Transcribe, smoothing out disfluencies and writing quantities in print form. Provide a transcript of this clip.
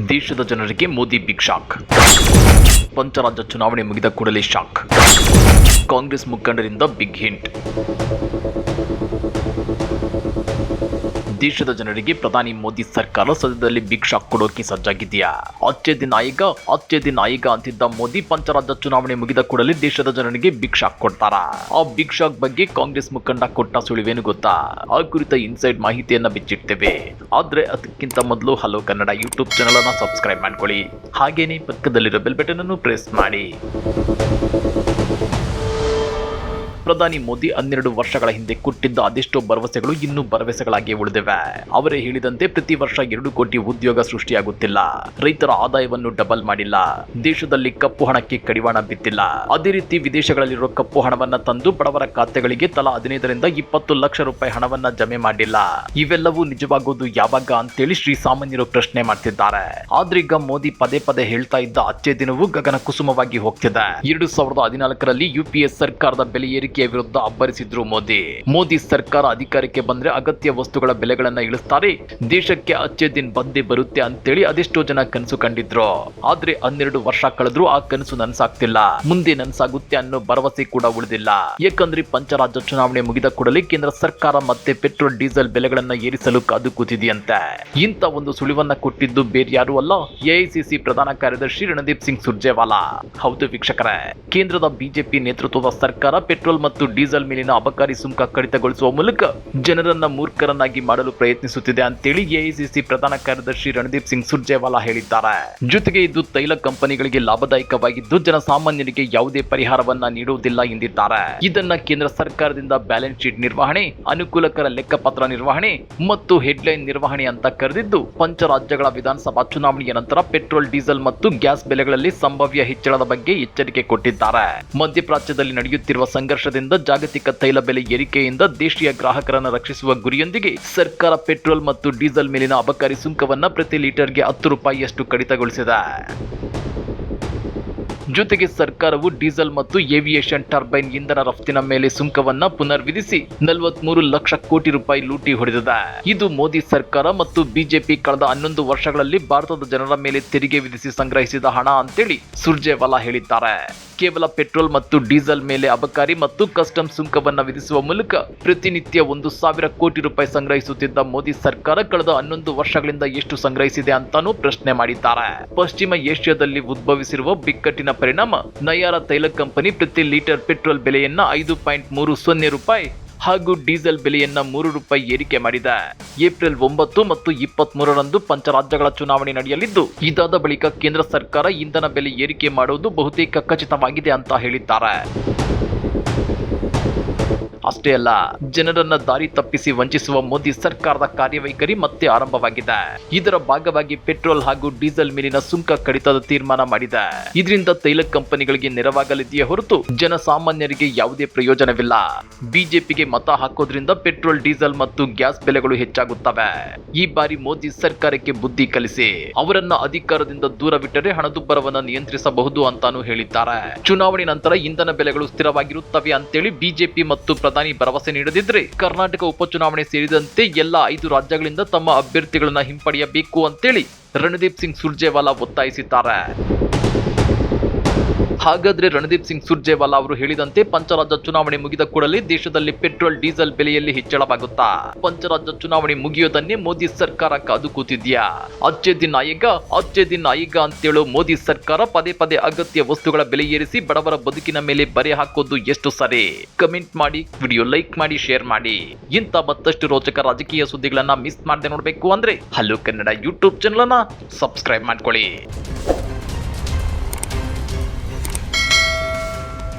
ದೇಶದ ಜನರಿಗೆ Modi big shock. ಪಂಚರಾಜ್ಯ ಚುನಾವಣೆ ಮುಗಿದ ಕೂಡಲೇ ಶಾಕ್. ಕಾಂಗ್ರೆಸ್ ಮುಖಂಡರಿಂದ ಬಿಗ್ ಹಿಂಟ್. ದೇಶದ ಜನರಿಗೆ ಪ್ರಧಾನಿ ಮೋದಿ ಸರ್ಕಾರ ಸದ್ಯದಲ್ಲಿ ಬಿಗ್ ಶಾಕ್ ಕೊಡೋಕೆ ಸಜ್ಜಾಗಿದೆಯಾ? ಅಚ್ಚೇ ದಿನ ಆಯೇಗಾ ಅಂತಿದ್ದ ಮೋದಿ ಪಂಚರಾಜ್ಯ ಚುನಾವಣೆ ಮುಗಿದ ಕೂಡಲೇ ದೇಶದ ಜನರಿಗೆ ಬಿಗ್ ಶಾಕ್ ಕೊಡ್ತಾರಾ? ಆ ಬಿಗ್ ಶಾಕ್ ಬಗ್ಗೆ ಕಾಂಗ್ರೆಸ್ ಮುಖಂಡ ಕೊಟ್ಟ ಸುಳಿವೇನು ಗೊತ್ತಾ? ಆ ಕುರಿತ ಇನ್ಸೈಡ್ ಮಾಹಿತಿಯನ್ನ ಬಿಚ್ಚಿಡ್ತೇವೆ. ಆದ್ರೆ ಅದಕ್ಕಿಂತ ಮೊದಲು ಹಲೋ ಕನ್ನಡ ಯೂಟ್ಯೂಬ್ ಚಾನೆಲ್ ಅನ್ನ ಸಬ್ಸ್ಕ್ರೈಬ್ ಮಾಡ್ಕೊಳ್ಳಿ. ಹಾಗೇನೆ ಪಕ್ಕದಲ್ಲಿರೋ ಬೆಲ್ ಬಟನ್ ಅನ್ನು ಪ್ರೆಸ್ ಮಾಡಿ. ಪ್ರಧಾನಿ ಮೋದಿ 12 ವರ್ಷಗಳ ಹಿಂದೆ ಕೊಟ್ಟಿದ್ದ ಅದೆಷ್ಟೋ ಭರವಸೆಗಳು ಇನ್ನೂ ಭರವಸೆಗಳಾಗಿ ಉಳಿದಿವೆ. ಅವರೇ ಹೇಳಿದಂತೆ ಪ್ರತಿ ವರ್ಷ 2 ಕೋಟಿ ಉದ್ಯೋಗ ಸೃಷ್ಟಿಯಾಗುತ್ತಿಲ್ಲ, ರೈತರ ಆದಾಯವನ್ನು ಡಬಲ್ ಮಾಡಿಲ್ಲ, ದೇಶದಲ್ಲಿ ಕಪ್ಪು ಹಣಕ್ಕೆ ಕಡಿವಾಣ ಬಿದ್ದಿಲ್ಲ, ಅದೇ ರೀತಿ ವಿದೇಶಗಳಲ್ಲಿರೋ ಕಪ್ಪು ಹಣವನ್ನ ತಂದು ಬಡವರ ಖಾತೆಗಳಿಗೆ ತಲಾ 15 ರಿಂದ 20 ಲಕ್ಷ ರೂಪಾಯಿ ಹಣವನ್ನ ಜಮೆ ಮಾಡಿಲ್ಲ. ಇವೆಲ್ಲವೂ ನಿಜವಾಗೋದು ಯಾವಾಗ ಅಂತೇಳಿ ಶ್ರೀಸಾಮಾನ್ಯರು ಪ್ರಶ್ನೆ ಮಾಡ್ತಿದ್ದಾರೆ. ಆದ್ರೀಗ ಮೋದಿ ಪದೇ ಪದೇ ಹೇಳ್ತಾ ಇದ್ದ ಅಚ್ಚೇ ದಿನವೂ ಗಗನ ಕುಸುಮವಾಗಿ ಹೋಗ್ತಿದೆ. 2014ರಲ್ಲಿ ಯುಪಿಎ ಸರ್ಕಾರದ ಬೆಲೆ ಏರಿಕೆ ವಿರುದ್ಧ ಅಬ್ಬರಿಸಿದ್ರು ಮೋದಿ ಸರ್ಕಾರ ಅಧಿಕಾರಕ್ಕೆ ಬಂದ್ರೆ ಅಗತ್ಯ ವಸ್ತುಗಳ ಬೆಲೆಗಳನ್ನ ಇಳಿಸ್ತಾರೆ, ದೇಶಕ್ಕೆ ಅಚ್ಚೇ ದಿನ ಬಂದೇ ಬರುತ್ತೆ ಅಂತೇಳಿ ಅದೆಷ್ಟೋ ಜನ ಕನಸು ಕಂಡಿದ್ರು. ಆದ್ರೆ 12 ವರ್ಷ ಕಳೆದ್ರೂ ಆ ಕನಸು ನನಸಾಗ್ತಿಲ್ಲ, ಮುಂದೆ ನನಸಾಗುತ್ತೆ ಅನ್ನೋ ಭರವಸೆ ಕೂಡ ಉಳಿದಿಲ್ಲ. ಯಾಕಂದ್ರೆ ಪಂಚರಾಜ್ಯ ಚುನಾವಣೆ ಮುಗಿದ ಕೂಡಲೇ ಕೇಂದ್ರ ಸರ್ಕಾರ ಮತ್ತೆ ಪೆಟ್ರೋಲ್ ಡೀಸೆಲ್ ಬೆಲೆಗಳನ್ನ ಏರಿಸಲು ಕಾದು ಕೂತಿದೆಯಂತೆ. ಇಂಥ ಒಂದು ಸುಳಿವನ್ನ ಕೊಟ್ಟಿದ್ದು ಬೇರೆ ಯಾರು ಅಲ್ಲ, ಎಐಸಿಸಿ ಪ್ರಧಾನ ಕಾರ್ಯದರ್ಶಿ ರಣದೀಪ್ ಸಿಂಗ್ ಸುರ್ಜೇವಾಲಾ. ಹೌದು ವೀಕ್ಷಕರೇ, ಕೇಂದ್ರದ ಬಿಜೆಪಿ ನೇತೃತ್ವದ ಸರ್ಕಾರ ಪೆಟ್ರೋಲ್ ಮತ್ತು ಡೀಸೆಲ್ ಮೇಲಿನ ಅಬಕಾರಿ ಸುಂಕ ಕಡಿತಗೊಳಿಸುವ ಮೂಲಕ ಜನರನ್ನ ಮೂರ್ಖರನ್ನಾಗಿ ಮಾಡಲು ಪ್ರಯತ್ನಿಸುತ್ತಿದೆ ಅಂತೇಳಿ ಎಐಸಿಸಿ ಪ್ರಧಾನ ಕಾರ್ಯದರ್ಶಿ ರಣದೀಪ್ ಸಿಂಗ್ ಸುರ್ಜೇವಾಲಾ ಹೇಳಿದ್ದಾರೆ. ಜೊತೆಗೆ ಇದು ತೈಲ ಕಂಪನಿಗಳಿಗೆ ಲಾಭದಾಯಕವಾಗಿದ್ದು ಜನಸಾಮಾನ್ಯರಿಗೆ ಯಾವುದೇ ಪರಿಹಾರವನ್ನ ನೀಡುವುದಿಲ್ಲ ಎಂದಿದ್ದಾರೆ. ಇದನ್ನ ಕೇಂದ್ರ ಸರ್ಕಾರದಿಂದ ಬ್ಯಾಲೆನ್ಸ್ ಶೀಟ್ ನಿರ್ವಹಣೆ, ಅನುಕೂಲಕರ ಲೆಕ್ಕಪತ್ರ ನಿರ್ವಹಣೆ ಮತ್ತು ಹೆಡ್ಲೈನ್ ನಿರ್ವಹಣೆ ಅಂತ ಕರೆದಿದ್ದು, ಪಂಚರಾಜ್ಯಗಳ ವಿಧಾನಸಭಾ ಚುನಾವಣೆಯ ನಂತರ ಪೆಟ್ರೋಲ್, ಡೀಸೆಲ್ ಮತ್ತು ಗ್ಯಾಸ್ ಬೆಲೆಗಳಲ್ಲಿ ಸಂಭಾವ್ಯ ಹೆಚ್ಚಳದ ಬಗ್ಗೆ ಎಚ್ಚರಿಕೆ ಕೊಟ್ಟಿದ್ದಾರೆ. ಮಧ್ಯಪ್ರಾಚ್ಯದಲ್ಲಿ ನಡೆಯುತ್ತಿರುವ ಸಂಘರ್ಷದಿಂದ ಜಾಗತಿಕ ತೈಲ ಬೆಲೆ ಏರಿಕೆಯಿಂದ ದೇಶೀಯ ಗ್ರಾಹಕರನ್ನು ರಕ್ಷಿಸುವ ಗುರಿಯೊಂದಿಗೆ ಸರ್ಕಾರ ಪೆಟ್ರೋಲ್ ಮತ್ತು ಡೀಸೆಲ್ ಮೇಲಿನ ಅಬಕಾರಿ ಸುಂಕವನ್ನ ಪ್ರತಿ ಲೀಟರ್ಗೆ 10 ರೂಪಾಯಿಯಷ್ಟು ಕಡಿತಗೊಳಿಸಿದೆ. ಜೊತೆಗೆ ಸರ್ಕಾರವು ಡೀಸೆಲ್ ಮತ್ತು ಏವಿಯೇಷನ್ ಟರ್ಬೈನ್ ಇಂಧನ ರಫ್ತಿನ ಮೇಲೆ ಸುಂಕವನ್ನ ಪುನರ್ ವಿಧಿಸಿ 43 ಲಕ್ಷ ಕೋಟಿ ರೂಪಾಯಿ ಲೂಟಿ ಹೊಡೆದಿದೆ. ಇದು ಮೋದಿ ಸರ್ಕಾರ ಮತ್ತು ಬಿಜೆಪಿ ಕಳೆದ 11 ವರ್ಷಗಳಲ್ಲಿ ಭಾರತದ ಜನರ ಮೇಲೆ ತೆರಿಗೆ ವಿಧಿಸಿ ಸಂಗ್ರಹಿಸಿದ ಹಣ ಅಂತೇಳಿ ಸುರ್ಜೇವಾಲಾ ಹೇಳಿದ್ದಾರೆ. ಕೇವಲ ಪೆಟ್ರೋಲ್ ಮತ್ತು ಡೀಸೆಲ್ ಮೇಲೆ ಅಬಕಾರಿ ಮತ್ತು ಕಸ್ಟಮ್ ಸುಂಕವನ್ನ ವಿಧಿಸುವ ಮೂಲಕ ಪ್ರತಿನಿತ್ಯ 1,000 ಕೋಟಿ ರೂಪಾಯಿ ಸಂಗ್ರಹಿಸುತ್ತಿದ್ದ ಮೋದಿ ಸರ್ಕಾರ ಕಳೆದ 11 ವರ್ಷಗಳಿಂದ ಎಷ್ಟು ಸಂಗ್ರಹಿಸಿದೆ ಅಂತಾನೂ ಪ್ರಶ್ನೆ ಮಾಡಿದ್ದಾರೆ. ಪಶ್ಚಿಮ ಏಷ್ಯಾದಲ್ಲಿ ಉದ್ಭವಿಸಿರುವ ಬಿಕ್ಕಟ್ಟಿನ ಪರಿಣಾಮ ನಯಾರ ತೈಲ ಕಂಪನಿ ಪ್ರತಿ ಲೀಟರ್ ಪೆಟ್ರೋಲ್ ಬೆಲೆಯನ್ನ 5.30 ರೂಪಾಯಿ ಹಾಗೂ ಡೀಸೆಲ್ ಬೆಲೆಯನ್ನ 3 ರೂಪಾಯಿ ಏರಿಕೆ ಮಾಡಿದೆ. ಏಪ್ರಿಲ್ 9 ಮತ್ತು 23ರಂದು ಪಂಚರಾಜ್ಯಗಳ ಚುನಾವಣೆ ನಡೆಯಲಿದ್ದು, ಇದಾದ ಬಳಿಕ ಕೇಂದ್ರ ಸರ್ಕಾರ ಇಂಧನ ಬೆಲೆ ಏರಿಕೆ ಮಾಡುವುದು ಬಹುತೇಕ ಖಚಿತವಾಗಿದೆ ಅಂತ ಹೇಳಿದ್ದಾರೆ. ಅಷ್ಟೇ ಅಲ್ಲ, ಜನರನ್ನ ದಾರಿ ತಪ್ಪಿಸಿ ವಂಚಿಸುವ ಮೋದಿ ಸರ್ಕಾರದ ಕಾರ್ಯವೈಖರಿ ಮತ್ತೆ ಆರಂಭವಾಗಿದೆ. ಇದರ ಭಾಗವಾಗಿ ಪೆಟ್ರೋಲ್ ಹಾಗೂ ಡೀಸೆಲ್ ಮೇಲಿನ ಸುಂಕ ಕಡಿತದ ತೀರ್ಮಾನ ಮಾಡಿದೆ. ಇದರಿಂದ ತೈಲ ಕಂಪನಿಗಳಿಗೆ ನೆರವಾಗಲಿದೆಯೇ ಹೊರತು ಜನಸಾಮಾನ್ಯರಿಗೆ ಯಾವುದೇ ಪ್ರಯೋಜನವಿಲ್ಲ. ಬಿಜೆಪಿಗೆ ಮತ ಹಾಕೋದ್ರಿಂದ ಪೆಟ್ರೋಲ್, ಡೀಸೆಲ್ ಮತ್ತು ಗ್ಯಾಸ್ ಬೆಲೆಗಳು ಹೆಚ್ಚಾಗುತ್ತವೆ. ಈ ಬಾರಿ ಮೋದಿ ಸರ್ಕಾರಕ್ಕೆ ಬುದ್ಧಿ ಕಲಿಸಿ ಅವರನ್ನ ಅಧಿಕಾರದಿಂದ ದೂರವಿಟ್ಟರೆ ಹಣದುಬ್ಬರವನ್ನ ನಿಯಂತ್ರಿಸಬಹುದು ಅಂತಾನೂ ಹೇಳಿದ್ದಾರೆ. ಚುನಾವಣೆ ನಂತರ ಇಂಧನ ಬೆಲೆಗಳು ಸ್ಥಿರವಾಗಿರುತ್ತವೆ ಅಂತೇಳಿ ಬಿಜೆಪಿ ಮತ್ತು ಪ್ರಧಾನಿ ಭರವಸೆ ನೀಡದಿದ್ರೆ ಕರ್ನಾಟಕ ಉಪಚುನಾವಣೆ ಸೇರಿದಂತೆ ಎಲ್ಲ 5 ರಾಜ್ಯಗಳಿಂದ ತಮ್ಮ ಅಭ್ಯರ್ಥಿಗಳನ್ನ ಹಿಂಪಡೆಯಬೇಕು ಅಂತೇಳಿ ರಣದೀಪ್ ಸಿಂಗ್ ಸುರ್ಜೇವಾಲಾ ಒತ್ತಾಯಿಸಿದ್ದಾರೆ. ಹಾಗಾದ್ರೆ ರಣದೀಪ್ ಸಿಂಗ್ ಸುರ್ಜೇವಾಲಾ ಅವರು ಹೇಳಿದಂತೆ ಪಂಚರಾಜ್ಯ ಚುನಾವಣೆ ಮುಗಿದ ಕೂಡಲೇ ದೇಶದಲ್ಲಿ ಪೆಟ್ರೋಲ್, ಡೀಸೆಲ್ ಬೆಲೆಯಲ್ಲಿ ಹೆಚ್ಚಳವಾಗುತ್ತಾ? ಪಂಚರಾಜ್ಯ ಚುನಾವಣೆ ಮುಗಿಯೋದನ್ನೇ ಮೋದಿ ಸರ್ಕಾರ ಕಾದು ಕೂತಿದ್ಯಾ? ಅಚ್ಚೇ ದಿನ ಆಯೇಗಾ ಅಂತೇಳೋ ಮೋದಿ ಸರ್ಕಾರ ಪದೇ ಪದೇ ಅಗತ್ಯ ವಸ್ತುಗಳ ಬೆಲೆ ಏರಿಸಿ ಬಡವರ ಬದುಕಿನ ಮೇಲೆ ಬರೆ ಹಾಕೋದು ಎಷ್ಟು ಸರಿ? ಕಮೆಂಟ್ ಮಾಡಿ, ವಿಡಿಯೋ ಲೈಕ್ ಮಾಡಿ, ಶೇರ್ ಮಾಡಿ. ಇಂಥ ಮತ್ತಷ್ಟು ರೋಚಕ ರಾಜಕೀಯ ಸುದ್ದಿಗಳನ್ನ ಮಿಸ್ ಮಾಡದೆ ನೋಡ್ಬೇಕು ಅಂದ್ರೆ ಹಲೋ ಕನ್ನಡ ಯೂಟ್ಯೂಬ್ ಚಾನೆಲ್ ಅನ್ನ ಸಬ್ಸ್ಕ್ರೈಬ್ ಮಾಡ್ಕೊಳ್ಳಿ.